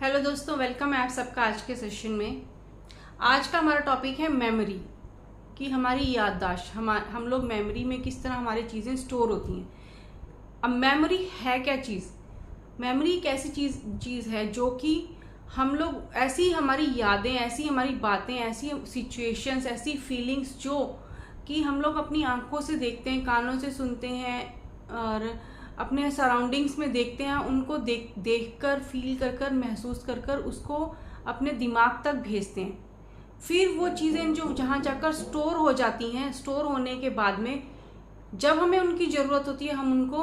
Hello दोस्तों, welcome है आप सबका आज के सेशन में। आज का हमारा टॉपिक है मेमोरी, कि हमारी याददाश्त, हम लोग मेमोरी में किस तरह हमारी चीज़ें स्टोर होती हैं। अब मेमोरी है क्या चीज़? मेमोरी एक ऐसी चीज़ है जो कि हम लोग, ऐसी हमारी यादें, ऐसी हमारी बातें, ऐसी सिचुएशंस, ऐसी फीलिंग्स जो कि हम लोग अपनी आंखों से देखते हैं, कानों से सुनते हैं और अपने सराउंडिंग्स में देखते हैं, उनको देख कर, फील कर महसूस कर उसको अपने दिमाग तक भेजते हैं। फिर वो चीज़ें जो जहाँ जाकर स्टोर हो जाती हैं, स्टोर होने के बाद में जब हमें उनकी ज़रूरत होती है, हम उनको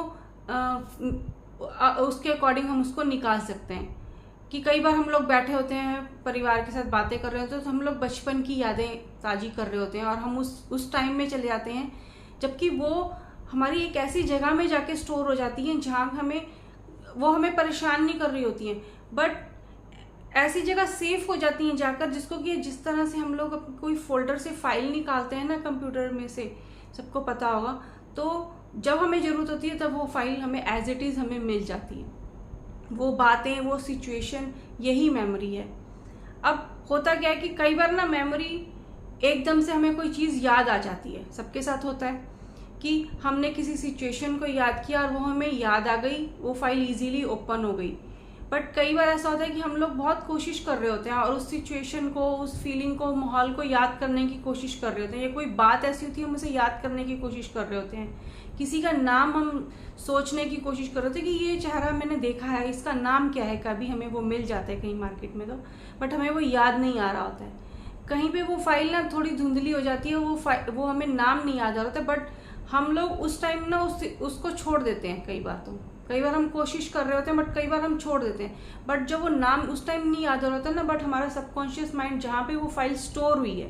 उसके अकॉर्डिंग हम उसको निकाल सकते हैं। कि कई बार हम लोग बैठे होते हैं, परिवार के साथ बातें कर रहे होते हैं, तो हम लोग बचपन की यादें ताज़ी कर रहे होते हैं और हम उस टाइम में चले जाते हैं, जबकि वो हमारी एक ऐसी जगह में जाके स्टोर हो जाती हैं जहाँ हमें परेशान नहीं कर रही होती हैं, बट ऐसी जगह सेफ हो जाती हैं जाकर, जिसको कि जिस तरह से हम लोग कोई फोल्डर से फाइल निकालते हैं ना कंप्यूटर में से, सबको पता होगा, तो जब हमें ज़रूरत होती है तब वो फाइल हमें एज इट इज़ हमें मिल जाती है। वो बातें, वो सिचुएशन, यही मेमोरी है। अब होता क्या है कि कई बार ना मेमोरी एकदम से हमें कोई चीज़ याद आ जाती है, सबके साथ होता है कि हमने किसी सिचुएशन को याद किया और वो हमें याद आ गई, वो फाइल इजीली ओपन हो गई। बट कई बार ऐसा होता है कि हम लोग बहुत कोशिश कर रहे होते हैं और उस सिचुएशन को, उस फीलिंग को, माहौल को याद करने की कोशिश कर रहे होते हैं, या कोई बात ऐसी होती है हम उसे याद करने की कोशिश कर रहे होते हैं, किसी का नाम हम सोचने की कोशिश कर रहे होते हैं कि ये चेहरा मैंने देखा है, इसका नाम क्या है। कभी हमें वो मिल जाता है कहीं मार्केट में, तो बट हमें वो याद नहीं आ रहा होता है। कहीं पे वो फाइल ना थोड़ी धुंधली हो जाती है, वो हमें नाम नहीं याद आ रहा होता है, बट हम लोग उस टाइम ना उसको छोड़ देते हैं। कई बार हम कोशिश कर रहे होते हैं, बट कई बार हम छोड़ देते हैं। बट जब वो नाम उस टाइम नहीं याद आ रहा होता ना, बट हमारा सबकॉन्शियस माइंड जहाँ पे वो फाइल स्टोर हुई है,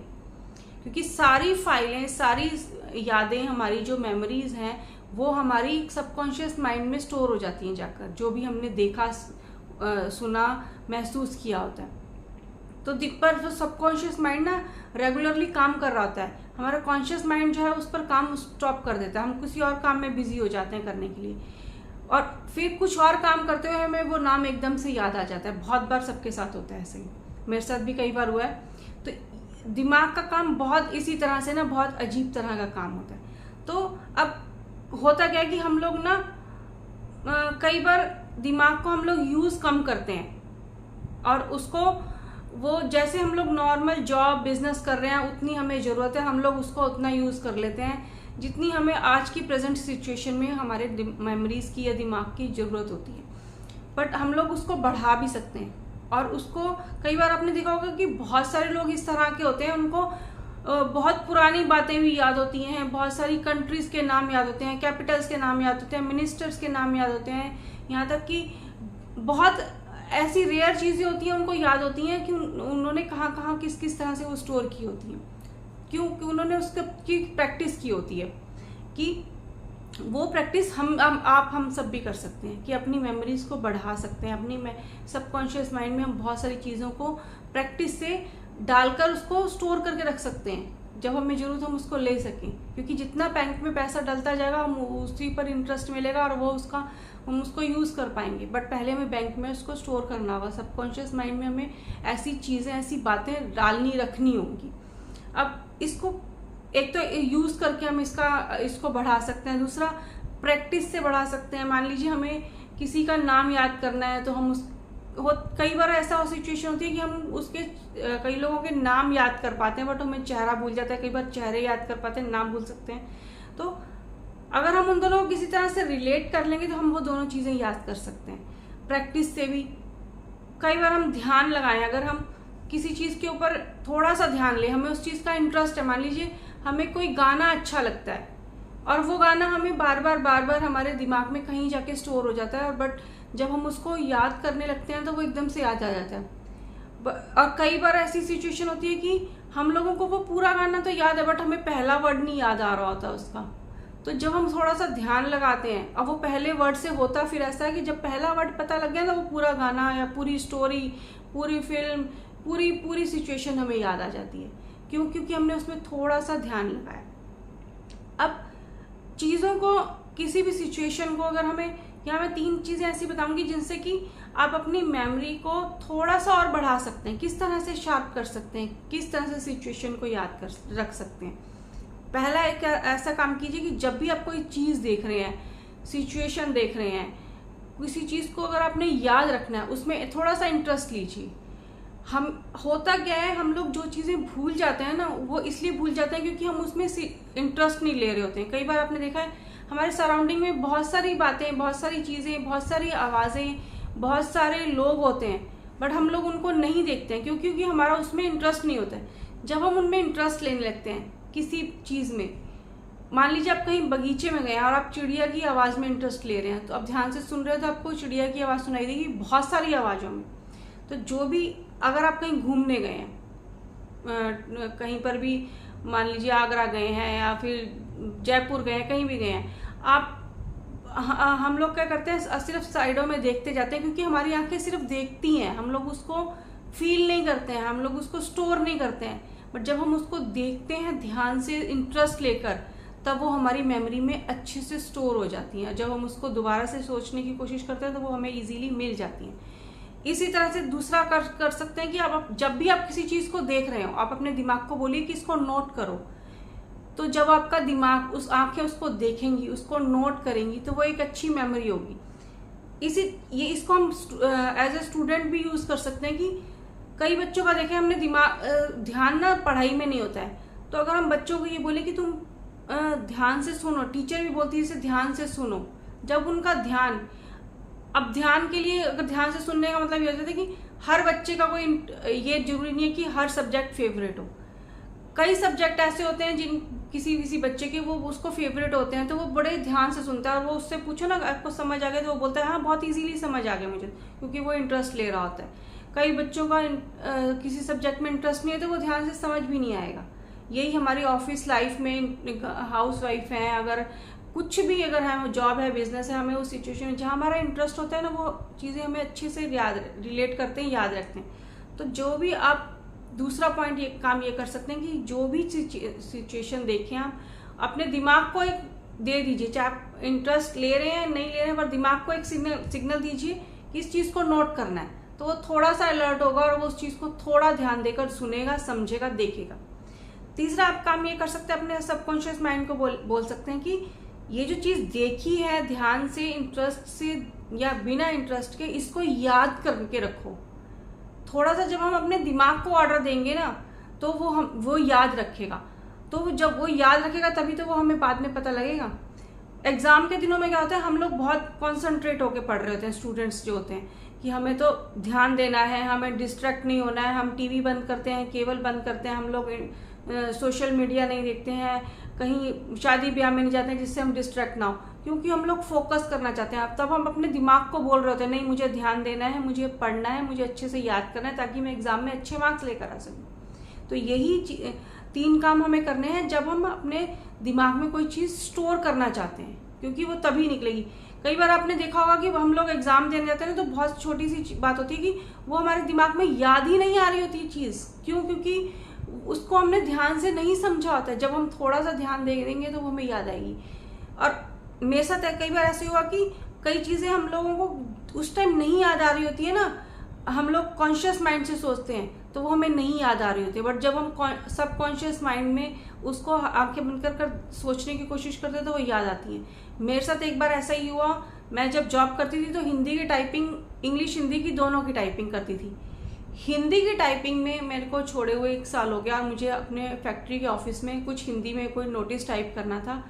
क्योंकि सारी फाइलें, सारी यादें, हमारी जो मेमोरीज हैं, वो हमारी सबकॉन्शियस माइंड में स्टोर हो जाती हैं जाकर, जो भी हमने देखा, सुना, महसूस किया होता है। तो पर जो सबकॉन्शियस माइंड ना रेगुलरली काम कर रहा होता है, हमारा कॉन्शियस माइंड जो है उस पर काम स्टॉप कर देता है, हम किसी और काम में बिजी हो जाते हैं करने के लिए, और फिर कुछ और काम करते हुए हमें वो नाम एकदम से याद आ जाता है। बहुत बार सबके साथ होता है ऐसे ही, मेरे साथ भी कई बार हुआ है। तो दिमाग का काम बहुत इसी तरह से ना, बहुत अजीब तरह का काम होता है। तो अब होता क्या है कि हम लोग ना कई बार दिमाग को हम लोग यूज़ कम करते हैं, और उसको वो जैसे हम लोग नॉर्मल जॉब, बिजनेस कर रहे हैं, उतनी हमें ज़रूरत है, हम लोग उसको उतना यूज़ कर लेते हैं जितनी हमें आज की प्रेजेंट सिचुएशन में हमारे मेमोरीज की या दिमाग की ज़रूरत होती है। बट हम लोग उसको बढ़ा भी सकते हैं, और उसको कई बार आपने देखा होगा कि बहुत सारे लोग इस तरह के होते हैं, उनको बहुत पुरानी बातें भी याद होती हैं, बहुत सारी कंट्रीज़ के नाम याद होते हैं, कैपिटल्स के नाम याद होते हैं, मिनिस्टर्स के नाम याद होते हैं, यहाँ तक कि बहुत ऐसी रेयर चीज़ें होती हैं उनको याद होती हैं कि उन्होंने कहाँ कहाँ किस किस तरह से वो स्टोर की होती हैं, क्योंकि उन्होंने उसकी प्रैक्टिस की होती है। कि वो प्रैक्टिस हम सब भी कर सकते हैं, कि अपनी मेमोरीज को बढ़ा सकते हैं। अपनी सबकॉन्शियस माइंड में हम बहुत सारी चीज़ों को प्रैक्टिस से डालकर उसको स्टोर करके रख सकते हैं, जब हमें ज़रूरत हम उसको ले सकें। क्योंकि जितना बैंक में पैसा डलता जाएगा, हम उसी पर इंटरेस्ट मिलेगा और हम उसको यूज़ कर पाएंगे। बट पहले हमें बैंक में उसको स्टोर करना होगा। सबकॉन्शियस माइंड में हमें ऐसी चीज़ें, ऐसी बातें डालनी, रखनी होंगी। अब इसको एक तो यूज़ करके हम इसको बढ़ा सकते हैं, दूसरा प्रैक्टिस से बढ़ा सकते हैं। मान लीजिए हमें किसी का नाम याद करना है, तो हम कई बार ऐसा सिचुएशन होती है कि हम उसके कई लोगों के नाम याद कर पाते हैं, बट हमें चेहरा भूल जाता है। कई बार चेहरे याद कर पाते हैं, नाम भूल सकते हैं। तो अगर हम उन दोनों को किसी तरह से रिलेट कर लेंगे, तो हम वो दोनों चीज़ें याद कर सकते हैं प्रैक्टिस से भी। कई बार हम ध्यान लगाएं, अगर हम किसी चीज़ के ऊपर थोड़ा सा ध्यान लें, हमें उस चीज़ का इंटरेस्ट है, मान लीजिए हमें कोई गाना अच्छा लगता है, और वो गाना हमें बार बार हमारे दिमाग में कहीं जाके स्टोर हो जाता है, और बट जब हम उसको याद करने लगते हैं तो वो एकदम से याद आ जाता है। और कई बार ऐसी सिचुएशन होती है कि हम लोगों को वो पूरा गाना तो याद है, बट हमें पहला वर्ड नहीं याद आ रहा होता उसका। तो जब हम थोड़ा सा ध्यान लगाते हैं, अब वो पहले वर्ड से होता फिर ऐसा है कि जब पहला वर्ड पता लग गया तो वो पूरा गाना या पूरी स्टोरी, पूरी फिल्म, पूरी सिचुएशन हमें याद आ जाती है। क्यों? क्योंकि हमने उसमें थोड़ा सा ध्यान लगाया। अब चीज़ों को, किसी भी सिचुएशन को, अगर हमें यहाँ मैं 3 चीज़ें ऐसी बताऊंगी जिनसे कि आप अपनी मेमोरी को थोड़ा सा और बढ़ा सकते हैं। किस तरह से शार्प कर सकते हैं, किस तरह से सिचुएशन को याद कर रख सकते हैं। पहला एक ऐसा काम कीजिए कि जब भी आप कोई चीज़ देख रहे हैं, सिचुएशन देख रहे हैं, किसी चीज़ को अगर आपने याद रखना है, उसमें थोड़ा सा इंटरेस्ट लीजिए। हम होता क्या है, हम लोग जो चीज़ें भूल जाते हैं ना, वो इसलिए भूल जाते हैं क्योंकि हम उसमें इंटरेस्ट नहीं ले रहे होते हैं। कई बार आपने देखा है हमारे सराउंडिंग में बहुत सारी बातें, बहुत सारी चीज़ें, बहुत सारी आवाज़ें, बहुत सारे लोग होते हैं, बट हम लोग उनको नहीं देखते हैं क्योंकि हमारा उसमें इंटरेस्ट नहीं होता है। जब हम उनमें इंटरेस्ट लेने लगते हैं किसी चीज़ में, मान लीजिए आप कहीं बगीचे में गए और आप चिड़िया की आवाज़ में इंटरेस्ट ले रहे हैं, तो आप ध्यान से सुन रहे हो तो आपको चिड़िया की आवाज़ सुनाई देगी बहुत सारी आवाज़ों में। तो जो भी, अगर आप कहीं घूमने गए हैं, कहीं पर भी, मान लीजिए आगरा गए हैं या फिर जयपुर गए हैं, कहीं भी गए हैं, आप हम लोग क्या करते हैं, सिर्फ साइडों में देखते जाते हैं क्योंकि हमारी आंखें सिर्फ देखती हैं, हम लोग उसको फील नहीं करते हैं, हम लोग उसको स्टोर नहीं करते हैं। बट जब हम उसको देखते हैं ध्यान से, इंटरेस्ट लेकर, तब वो हमारी मेमोरी में अच्छे से स्टोर हो जाती हैं। जब हम उसको दोबारा से सोचने की कोशिश करते हैं तो वो हमें इजीली मिल जाती हैं। इसी तरह से दूसरा कर सकते हैं कि आप जब भी आप किसी चीज़ को देख रहे हो, आप अपने दिमाग को बोलिए कि इसको नोट करो। तो जब आपका दिमाग, उस आंखें उसको देखेंगी, उसको नोट करेंगी, तो वो एक अच्छी मेमोरी होगी। इसको हम एज ए स्टूडेंट भी यूज़ कर सकते हैं कि कई बच्चों का देखें हमने ध्यान ना पढ़ाई में नहीं होता है, तो अगर हम बच्चों को ये बोले कि तुम ध्यान से सुनो, टीचर भी बोलती है इसे ध्यान से सुनो, जब उनका ध्यान, अब ध्यान के लिए, अगर ध्यान से सुनने का मतलब ये होता है कि हर बच्चे का कोई, ये जरूरी नहीं है कि हर सब्जेक्ट फेवरेट हो। कई सब्जेक्ट ऐसे होते हैं जिन किसी बच्चे के वो उसको फेवरेट होते हैं, तो वो बड़े ध्यान से सुनता है और वो उससे पूछो ना आपको समझ आ गया, तो वो बोलता है हाँ बहुत इजीली समझ आ गया मुझे, क्योंकि वो इंटरेस्ट ले रहा होता है। कई बच्चों का किसी सब्जेक्ट में इंटरेस्ट नहीं है तो वो ध्यान से समझ भी नहीं आएगा। यही हमारी ऑफिस लाइफ में, हाउस वाइफ हैं, अगर कुछ भी अगर है, जॉब है, बिजनेस है, हमें उस सिचुएशन में जहाँ हमारा इंटरेस्ट होता है ना, वो चीज़ें हमें अच्छे से रिलेट करते हैं, याद रखते हैं। तो जो भी आप, दूसरा पॉइंट ये काम ये कर सकते हैं कि जो भी सिचुएशन देखें, आप अपने दिमाग को एक दे दीजिए, चाहे आप इंटरेस्ट ले रहे हैं नहीं ले रहे हैं, पर दिमाग को एक सिग्नल दीजिए कि इस चीज़ को नोट करना है, तो वो थोड़ा सा अलर्ट होगा और वो उस चीज़ को थोड़ा ध्यान देकर सुनेगा, समझेगा, देखेगा। तीसरा आप काम ये कर सकते हैं, अपने सबकॉन्शियस माइंड को बोल सकते हैं कि ये जो चीज़ देखी है ध्यान से, इंटरेस्ट से या बिना इंटरेस्ट के, इसको याद करके रखो। थोड़ा सा जब हम अपने दिमाग को ऑर्डर देंगे ना, तो वो याद रखेगा। तो जब वो याद रखेगा तभी तो वो हमें बाद में पता लगेगा। एग्जाम के दिनों में क्या होता है, हम लोग बहुत कॉन्सेंट्रेट होकर पढ़ रहे होते हैं, स्टूडेंट्स जो होते हैं, कि हमें तो ध्यान देना है, हमें डिस्ट्रैक्ट नहीं होना है, हम टीवी बंद करते हैं, केबल बंद करते हैं, हम लोग सोशल मीडिया नहीं देखते हैं, कहीं शादी ब्याह में नहीं जाते हैं जिससे हम डिस्ट्रैक्ट ना हो, क्योंकि हम लोग फोकस करना चाहते हैं। तब हम अपने दिमाग को बोल रहे होते हैं नहीं मुझे ध्यान देना है, मुझे पढ़ना है, मुझे अच्छे से याद करना है ताकि मैं एग्जाम में अच्छे मार्क्स लेकर आ सकूँ। तो यही 3 काम हमें करने हैं जब हम अपने दिमाग में कोई चीज़ स्टोर करना चाहते हैं, क्योंकि वो तभी निकलेगी। कई बार आपने देखा होगा कि हम लोग एग्जाम देने जाते हैं तो बहुत छोटी सी बात होती है कि वो हमारे दिमाग में याद ही नहीं आ रही होती चीज़। क्यों? क्योंकि उसको हमने ध्यान से नहीं समझा होता है। जब हम थोड़ा सा ध्यान दे देंगे तो वो हमें याद आएगी। और मेरे साथ कई बार ऐसे हुआ कि कई चीज़ें हम लोगों को उस टाइम नहीं याद आ रही होती है ना, हम लोग कॉन्शियस माइंड से सोचते हैं तो वो हमें नहीं याद आ रही होती है, बट जब हम सबकॉन्शियस माइंड में उसको आंखें बंद कर सोचने की कोशिश करते हैं तो वो याद आती हैं। मेरे साथ एक बार ऐसा ही हुआ, मैं जब जॉब करती थी तो हिंदी की टाइपिंग, इंग्लिश हिंदी की दोनों की टाइपिंग करती थी। हिंदी की टाइपिंग में मेरे को छोड़े हुए 1 साल हो गया और मुझे अपने फैक्ट्री के ऑफिस में कुछ हिंदी में कोई नोटिस टाइप करना था,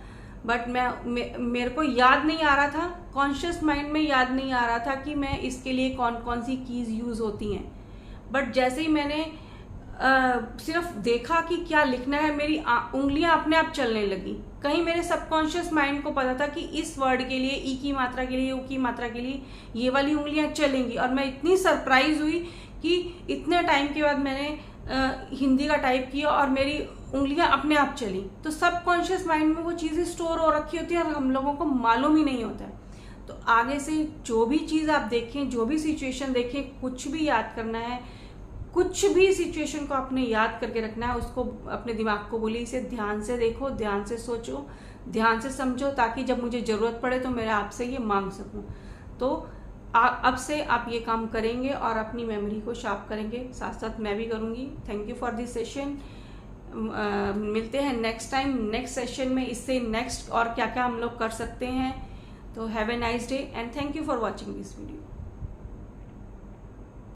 बट मेरे को याद नहीं आ रहा था, कॉन्शियस माइंड में याद नहीं आ रहा था कि मैं इसके लिए कौन कौन सी कीज़ यूज़ होती हैं। बट जैसे ही मैंने सिर्फ देखा कि क्या लिखना है, मेरी उंगलियां अपने आप चलने लगी। कहीं मेरे सबकॉन्शियस माइंड को पता था कि इस वर्ड के लिए ई की मात्रा के लिए, यू की मात्रा के लिए ये वाली उंगलियां चलेंगी। और मैं इतनी सरप्राइज हुई कि इतने टाइम के बाद मैंने हिंदी का टाइप किया और मेरी उंगलियां अपने आप चली। तो सबकॉन्शियस माइंड में वो चीज़ें स्टोर हो रखी होती है और हम लोगों को मालूम ही नहीं होता है। तो आगे से जो भी चीज़ आप देखें, जो भी सिचुएशन देखें, कुछ भी याद करना है, कुछ भी सिचुएशन को आपने याद करके रखना है, उसको अपने दिमाग को बोलिए इसे ध्यान से देखो, ध्यान से सोचो, ध्यान से समझो, ताकि जब मुझे ज़रूरत पड़े तो मैं आपसे ये मांग सकूं। तो अब से आप ये काम करेंगे और अपनी मेमोरी को शार्प करेंगे, साथ साथ मैं भी करूँगी। Thank you for this session. मिलते हैं नेक्स्ट टाइम, नेक्स्ट सेशन में। इससे नेक्स्ट और क्या क्या हम लोग कर सकते हैं। तो have a nice day and thank you for watching this video.